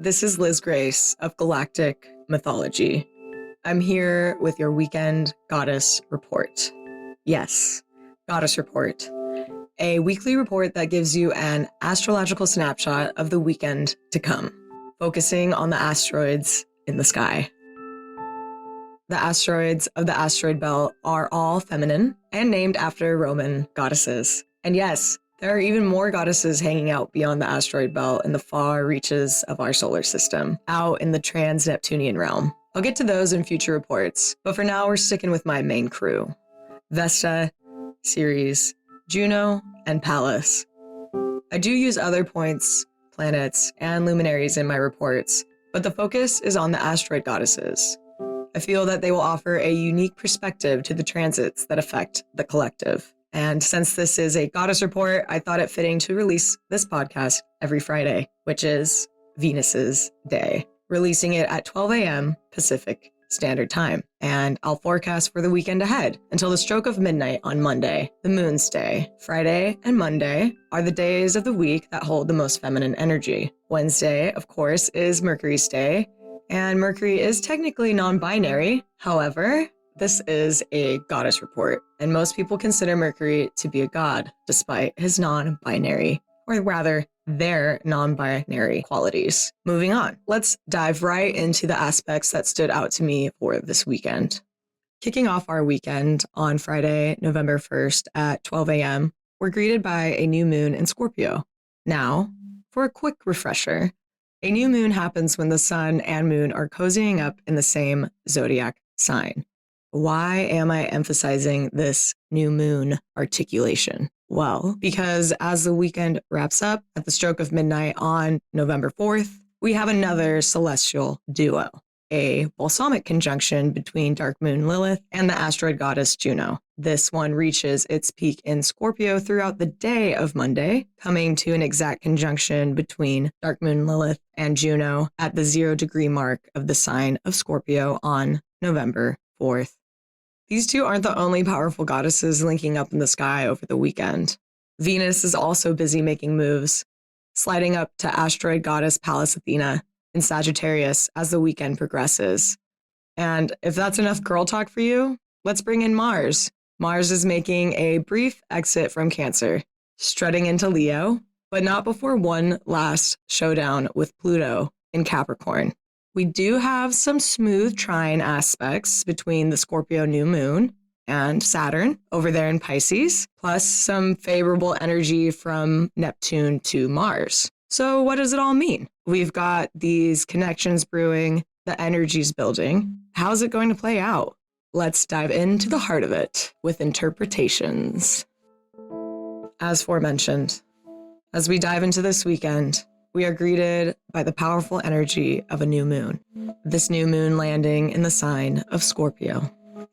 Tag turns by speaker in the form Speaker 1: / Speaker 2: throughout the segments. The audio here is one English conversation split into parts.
Speaker 1: this is Liz Grace of Galactic Mythology. I'm here with your weekend goddess report. Yes, goddess report. A weekly report that gives you an astrological snapshot of the weekend to come, focusing on the asteroids in the sky. The asteroids of the asteroid belt are all feminine and named after Roman goddesses. And yes, there are even more goddesses hanging out beyond the asteroid belt in the far reaches of our solar system, out in the trans-Neptunian realm. I'll get to those in future reports, but for now we're sticking with my main crew. Vesta, Ceres, Juno, and Pallas. I do use other points, planets, and luminaries in my reports, but the focus is on the asteroid goddesses. I feel that they will offer a unique perspective to the transits that affect the collective. And since this is a goddess report, I thought it fitting to release this podcast every Friday, which is Venus's Day, releasing it at 12 a.m. Pacific Standard Time. And I'll forecast for the weekend ahead until the stroke of midnight on Monday, the moon's day. Friday and Monday are the days of the week that hold the most feminine energy. Wednesday, of course, is Mercury's day, and Mercury is technically non-binary. However, this is a goddess report, and most people consider Mercury to be a god, despite his non-binary, or rather, their non-binary qualities. Moving on, let's dive right into the aspects that stood out to me for this weekend. Kicking off our weekend on Friday, November 1st at 12 a.m., we're greeted by a new moon in Scorpio. Now, for a quick refresher, a new moon happens when the sun and moon are cozying up in the same zodiac sign. Why am I emphasizing this new moon articulation? Well, because as the weekend wraps up at the stroke of midnight on November 4th, we have another celestial duo, a balsamic conjunction between dark moon Lilith and the asteroid goddess Juno. This one reaches its peak in Scorpio throughout the day of Monday, coming to an exact conjunction between dark moon Lilith and Juno at the 0-degree mark of the sign of Scorpio on November 4th. These two aren't the only powerful goddesses linking up in the sky over the weekend. Venus is also busy making moves, sliding up to asteroid goddess Pallas Athena in Sagittarius as the weekend progresses. And if that's enough girl talk for you, let's bring in Mars. Mars is making a brief exit from Cancer, strutting into Leo, but not before one last showdown with Pluto in Capricorn. We do have some smooth trine aspects between the Scorpio new moon and Saturn over there in Pisces, plus some favorable energy from Neptune to Mars. So what does it all mean? We've got these connections brewing, the energy's building. How's it going to play out? Let's dive into the heart of it with interpretations. As aforementioned, as we dive into this weekend, we are greeted by the powerful energy of a new moon. This new moon landing in the sign of Scorpio,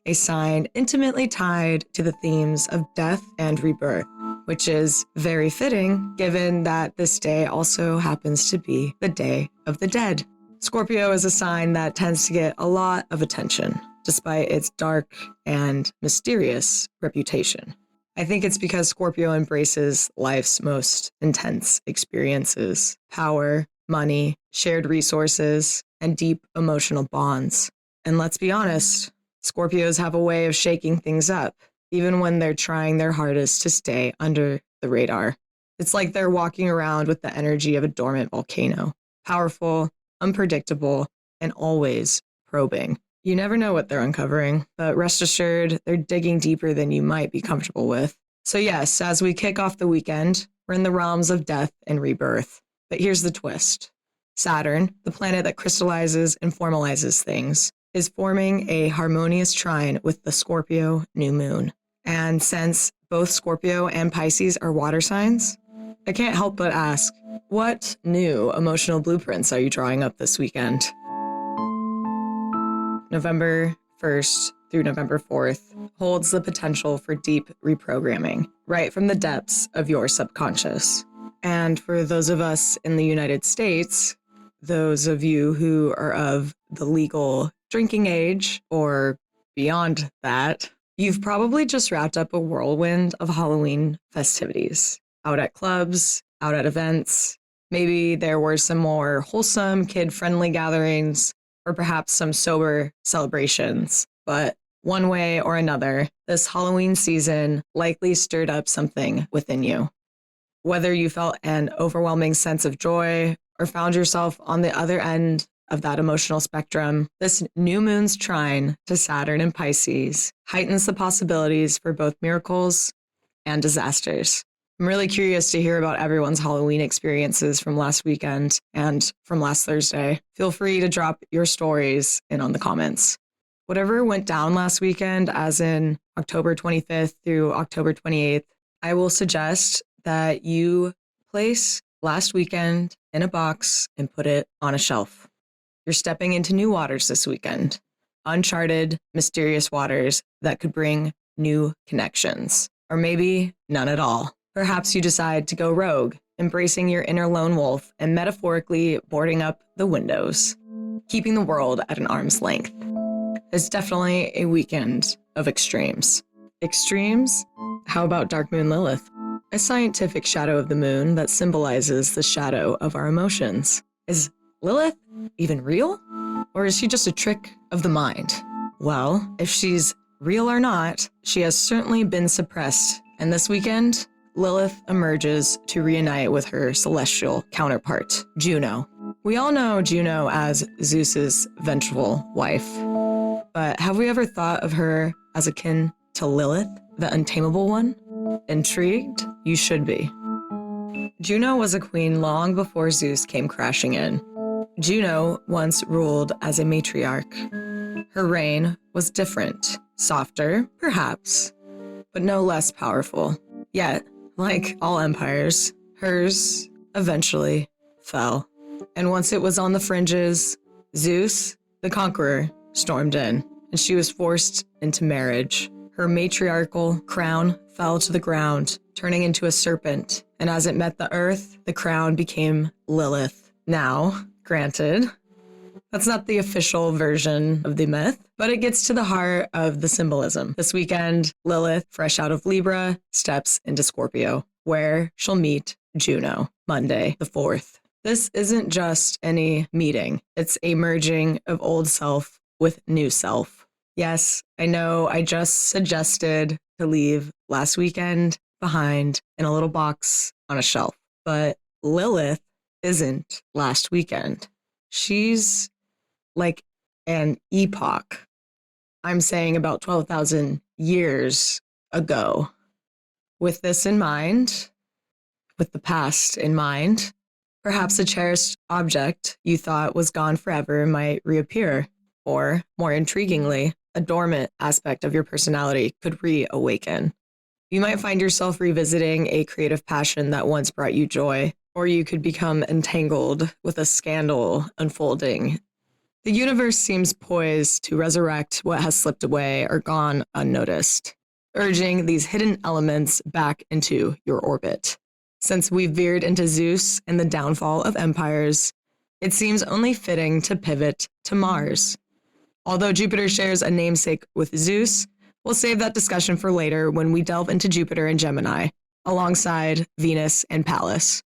Speaker 1: a sign intimately tied to the themes of death and rebirth, which is very fitting given that this day also happens to be the Day of the Dead. Scorpio is a sign that tends to get a lot of attention, despite its dark and mysterious reputation. I think it's because Scorpio embraces life's most intense experiences, power, money, shared resources, and deep emotional bonds. And let's be honest, Scorpios have a way of shaking things up, even when they're trying their hardest to stay under the radar. It's like they're walking around with the energy of a dormant volcano, powerful, unpredictable, and always probing. You never know what they're uncovering, but rest assured, they're digging deeper than you might be comfortable with. So yes, as we kick off the weekend, we're in the realms of death and rebirth. But here's the twist. Saturn, the planet that crystallizes and formalizes things, is forming a harmonious trine with the Scorpio new moon. And since both Scorpio and Pisces are water signs, I can't help but ask, what new emotional blueprints are you drawing up this weekend? November 1st through November 4th holds the potential for deep reprogramming right from the depths of your subconscious. And for those of us in the United States, those of you who are of the legal drinking age or beyond that, you've probably just wrapped up a whirlwind of Halloween festivities. Out at clubs, out at events, Maybe there were some more wholesome, kid-friendly gatherings, or perhaps some sober celebrations. But one way or another, this Halloween season likely stirred up something within you. Whether you felt an overwhelming sense of joy or found yourself on the other end of that emotional spectrum, this new moon's trine to Saturn in Pisces heightens the possibilities for both miracles and disasters. I'm really curious to hear about everyone's Halloween experiences from last weekend and from last Thursday. Feel free to drop your stories in on the comments. Whatever went down last weekend, as in October 25th through October 28th, I will suggest that you place last weekend in a box and put it on a shelf. You're stepping into new waters this weekend, uncharted, mysterious waters that could bring new connections, or maybe none at all. Perhaps you decide to go rogue, embracing your inner lone wolf and metaphorically boarding up the windows, keeping the world at an arm's length. It's definitely a weekend of extremes. Extremes? How about Dark Moon Lilith? A scientific shadow of the moon that symbolizes the shadow of our emotions. Is Lilith even real? Or is she just a trick of the mind? Well, if she's real or not, she has certainly been suppressed. And this weekend, Lilith emerges to reunite with her celestial counterpart, Juno. We all know Juno as Zeus's vengeful wife. But have we ever thought of her as akin to Lilith, the untamable one? Intrigued? You should be. Juno was a queen long before Zeus came crashing in. Juno once ruled as a matriarch. Her reign was different, softer, perhaps, but no less powerful. Yet, like all empires, hers eventually fell. And once it was on the fringes, Zeus, the conqueror, stormed in, and she was forced into marriage. Her matriarchal crown fell to the ground, turning into a serpent, and as it met the earth, the crown became Lilith. Now, granted, that's not the official version of the myth, but it gets to the heart of the symbolism. This weekend, Lilith, fresh out of Libra, steps into Scorpio, where she'll meet Juno, Monday, the 4th. This isn't just any meeting. It's a merging of old self with new self. Yes, I know I just suggested to leave last weekend behind in a little box on a shelf, but Lilith isn't last weekend. She's like an epoch. I'm saying about 12,000 years ago. With this in mind, with the past in mind, perhaps a cherished object you thought was gone forever might reappear. Or, more intriguingly, a dormant aspect of your personality could reawaken. You might find yourself revisiting a creative passion that once brought you joy, or you could become entangled with a scandal unfolding. The universe seems poised to resurrect what has slipped away or gone unnoticed, urging these hidden elements back into your orbit. Since we've veered into Zeus and the downfall of empires, it seems only fitting to pivot to Mars. Although Jupiter shares a namesake with Zeus, we'll save that discussion for later when we delve into Jupiter and Gemini, alongside Venus and Pallas.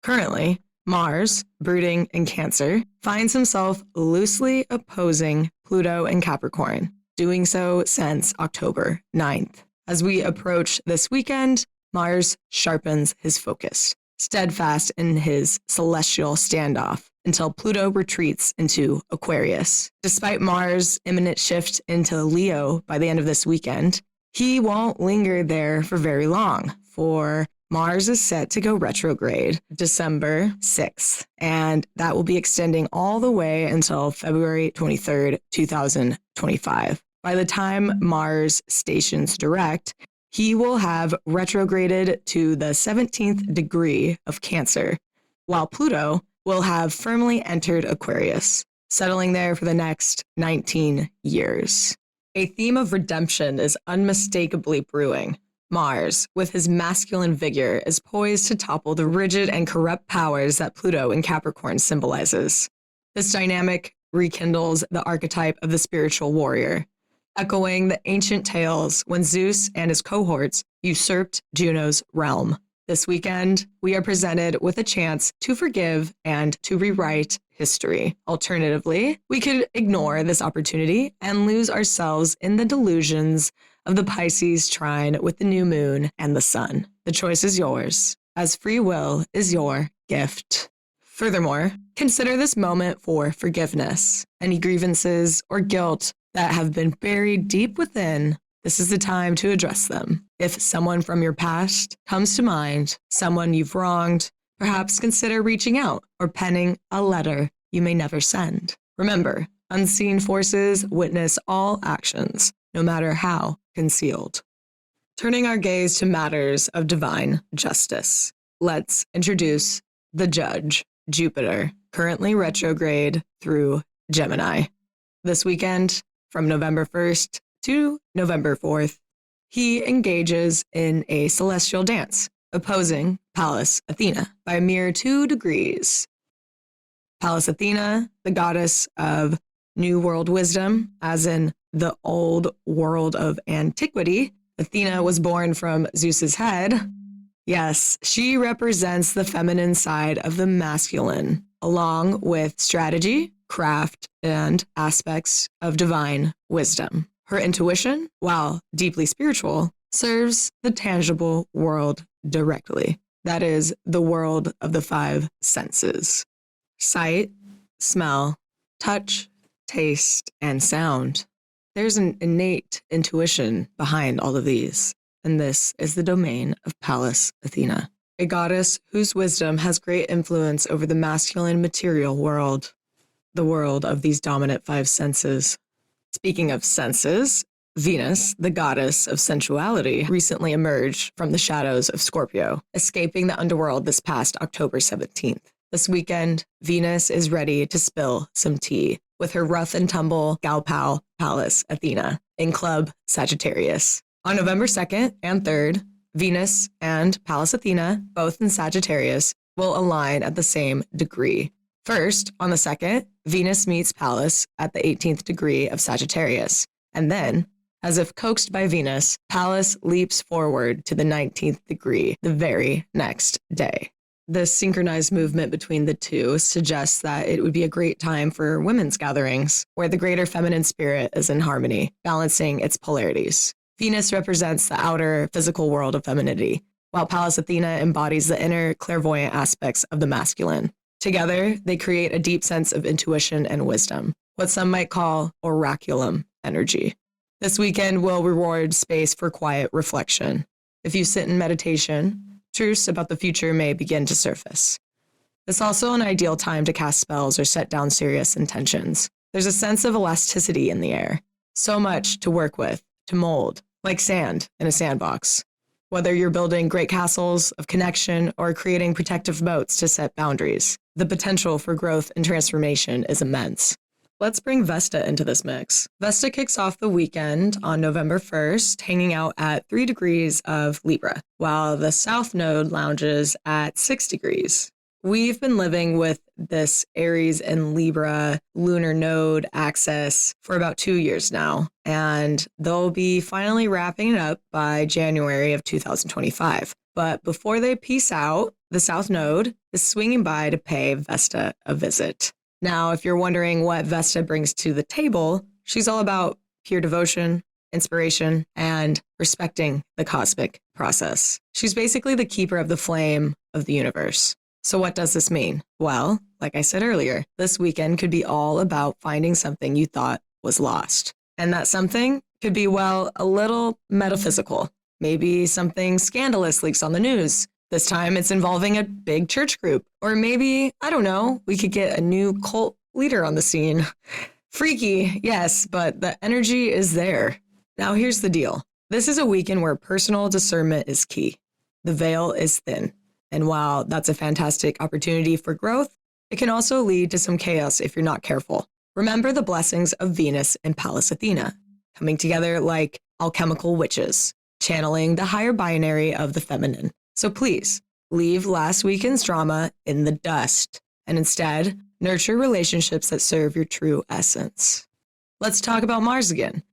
Speaker 1: Currently, Mars, brooding in Cancer, finds himself loosely opposing Pluto in Capricorn, doing so since October 9th. As we approach this weekend, Mars sharpens his focus, steadfast in his celestial standoff, until Pluto retreats into Aquarius. Despite Mars' imminent shift into Leo by the end of this weekend, he won't linger there for very long, for Mars is set to go retrograde December 6th, and that will be extending all the way until February 23rd, 2025. By the time Mars stations direct, he will have retrograded to the 17th degree of Cancer, while Pluto will have firmly entered Aquarius, settling there for the next 19 years. A theme of redemption is unmistakably brewing. Mars, with his masculine vigor, is poised to topple the rigid and corrupt powers that Pluto in Capricorn symbolizes. This dynamic rekindles the archetype of the spiritual warrior, echoing the ancient tales when Zeus and his cohorts usurped Juno's realm. This weekend, we are presented with a chance to forgive and to rewrite history. Alternatively, we could ignore this opportunity and lose ourselves in the delusions of the Pisces trine with the new moon and the sun. The choice is yours, as free will is your gift. Furthermore, consider this moment for forgiveness. Any grievances or guilt that have been buried deep within, this is the time to address them. If someone from your past comes to mind, someone you've wronged, perhaps consider reaching out or penning a letter you may never send. Remember, unseen forces witness all actions, no matter how concealed. Turning our gaze to matters of divine justice, let's introduce the judge, Jupiter, currently retrograde through Gemini. This weekend, from November 1st to November 4th, he engages in a celestial dance, opposing Pallas Athena by a mere 2 degrees. Pallas Athena, the goddess of New World wisdom, as in the old world of antiquity. Athena was born from Zeus's head. Yes, she represents the feminine side of the masculine, along with strategy, craft, and aspects of divine wisdom. Her intuition, while deeply spiritual, serves the tangible world directly. That is the world of the 5 senses: sight, smell, touch, taste, and sound. There's an innate intuition behind all of these, and this is the domain of Pallas Athena, a goddess whose wisdom has great influence over the masculine material world, the world of these dominant 5 senses. Speaking of senses, Venus, the goddess of sensuality, recently emerged from the shadows of Scorpio, escaping the underworld this past October 17th. This weekend, Venus is ready to spill some tea with her rough and tumble gal pal, Pallas Athena, in Club Sagittarius. On November 2nd and 3rd, Venus and Pallas Athena, both in Sagittarius, will align at the same degree. First, on the 2nd, Venus meets Pallas at the 18th degree of Sagittarius, and then, as if coaxed by Venus, Pallas leaps forward to the 19th degree the very next day. This synchronized movement between the two suggests that it would be a great time for women's gatherings, where the greater feminine spirit is in harmony, balancing its polarities. Venus represents the outer physical world of femininity, while Pallas Athena embodies the inner clairvoyant aspects of the masculine. Together, they create a deep sense of intuition and wisdom, what some might call oraculum energy. This weekend will reward space for quiet reflection. If you sit in meditation, truths about the future may begin to surface. It's also an ideal time to cast spells or set down serious intentions. There's a sense of elasticity in the air. So much to work with, to mold, like sand in a sandbox. Whether you're building great castles of connection or creating protective moats to set boundaries, the potential for growth and transformation is immense. Let's bring Vesta into this mix. Vesta kicks off the weekend on November 1st, hanging out at 3 degrees of Libra, while the South Node lounges at 6 degrees. We've been living with this Aries and Libra lunar node axis for about 2 years now, and they'll be finally wrapping it up by January of 2025. But before they peace out, the South Node is swinging by to pay Vesta a visit. Now, if you're wondering what Vesta brings to the table, she's all about pure devotion, inspiration, and respecting the cosmic process. She's basically the keeper of the flame of the universe. So what does this mean? Well, like I said earlier, this weekend could be all about finding something you thought was lost. And that something could be, well, a little metaphysical. Maybe something scandalous leaks on the news. This time it's involving a big church group. Or maybe, I don't know, we could get a new cult leader on the scene. Freaky, yes, but the energy is there. Now here's the deal. This is a weekend where personal discernment is key. The veil is thin. And while that's a fantastic opportunity for growth, it can also lead to some chaos if you're not careful. Remember the blessings of Venus and Pallas Athena, coming together like alchemical witches, channeling the higher binary of the feminine. So please, leave last weekend's drama in the dust and instead nurture relationships that serve your true essence. Let's talk about Mars again.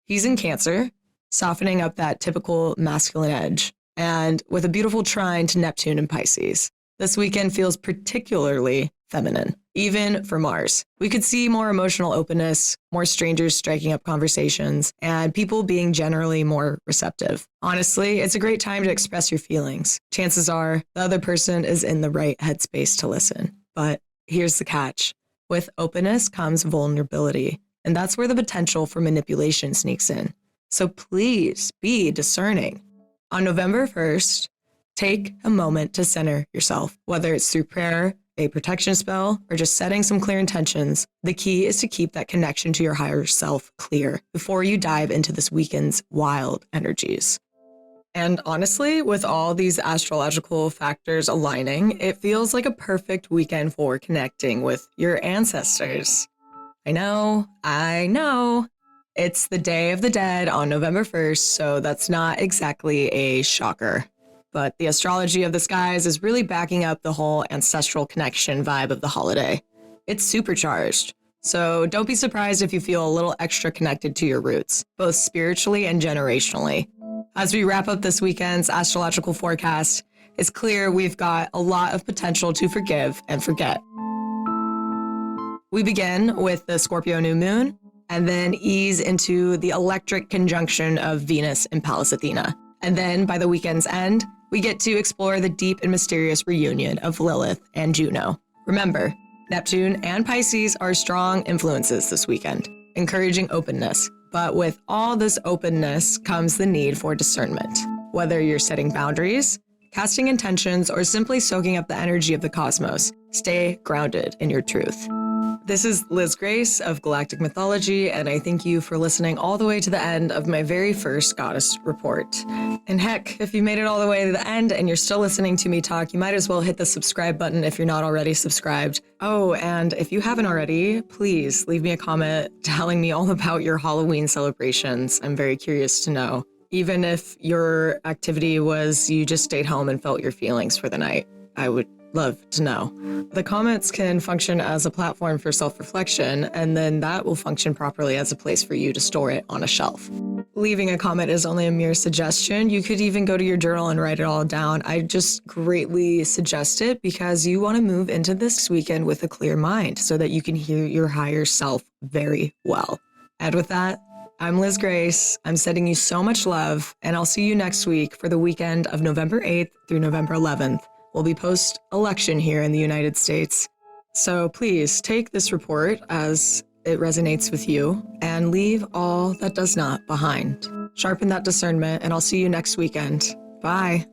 Speaker 1: He's in Cancer, softening up that typical masculine edge. and with a beautiful trine to Neptune and Pisces. This weekend feels particularly feminine, even for Mars. We could see more emotional openness, more strangers striking up conversations, and people being generally more receptive. Honestly, it's a great time to express your feelings. Chances are the other person is in the right headspace to listen. But here's the catch. With openness comes vulnerability, and that's where the potential for manipulation sneaks in. So please be discerning. On November 1st, take a moment to center yourself, whether it's through prayer, a protection spell, or just setting some clear intentions. The key is to keep that connection to your higher self clear before you dive into this weekend's wild energies. And honestly, with all these astrological factors aligning, it feels like a perfect weekend for connecting with your ancestors. I know. It's the Day of the Dead on November 1st, so that's not exactly a shocker. But the astrology of the skies is really backing up the whole ancestral connection vibe of the holiday. It's supercharged, so don't be surprised if you feel a little extra connected to your roots, both spiritually and generationally. As we wrap up this weekend's astrological forecast, it's clear we've got a lot of potential to forgive and forget. We begin with the Scorpio new moon, and then ease into the electric conjunction of Venus and Pallas Athena. And then by the weekend's end, we get to explore the deep and mysterious reunion of Lilith and Juno. Remember, Neptune and Pisces are strong influences this weekend, encouraging openness. But with all this openness comes the need for discernment. Whether you're setting boundaries, casting intentions, or simply soaking up the energy of the cosmos, stay grounded in your truth. This is Liz Grace of Galactic Mythology, and I thank you for listening all the way to the end of my very first goddess report. And heck, if you made it all the way to the end and you're still listening to me talk, you might as well hit the subscribe button if you're not already subscribed. Oh, and if you haven't already, please leave me a comment telling me all about your Halloween celebrations. I'm very curious to know. Even if your activity was you just stayed home and felt your feelings for the night, I would love to know. The comments can function as a platform for self-reflection, and then that will function properly as a place for you to store it on a shelf. Leaving a comment is only a mere suggestion. You could even go to your journal and write it all down. I just greatly suggest it because you want to move into this weekend with a clear mind so that you can hear your higher self very well. And with that, I'm Liz Grace. I'm sending you so much love, and I'll see you next week for the weekend of November 8th through November 11th. We'll be post-election here in the United States. So please take this report as it resonates with you and leave all that does not behind. Sharpen that discernment, and I'll see you next weekend. Bye.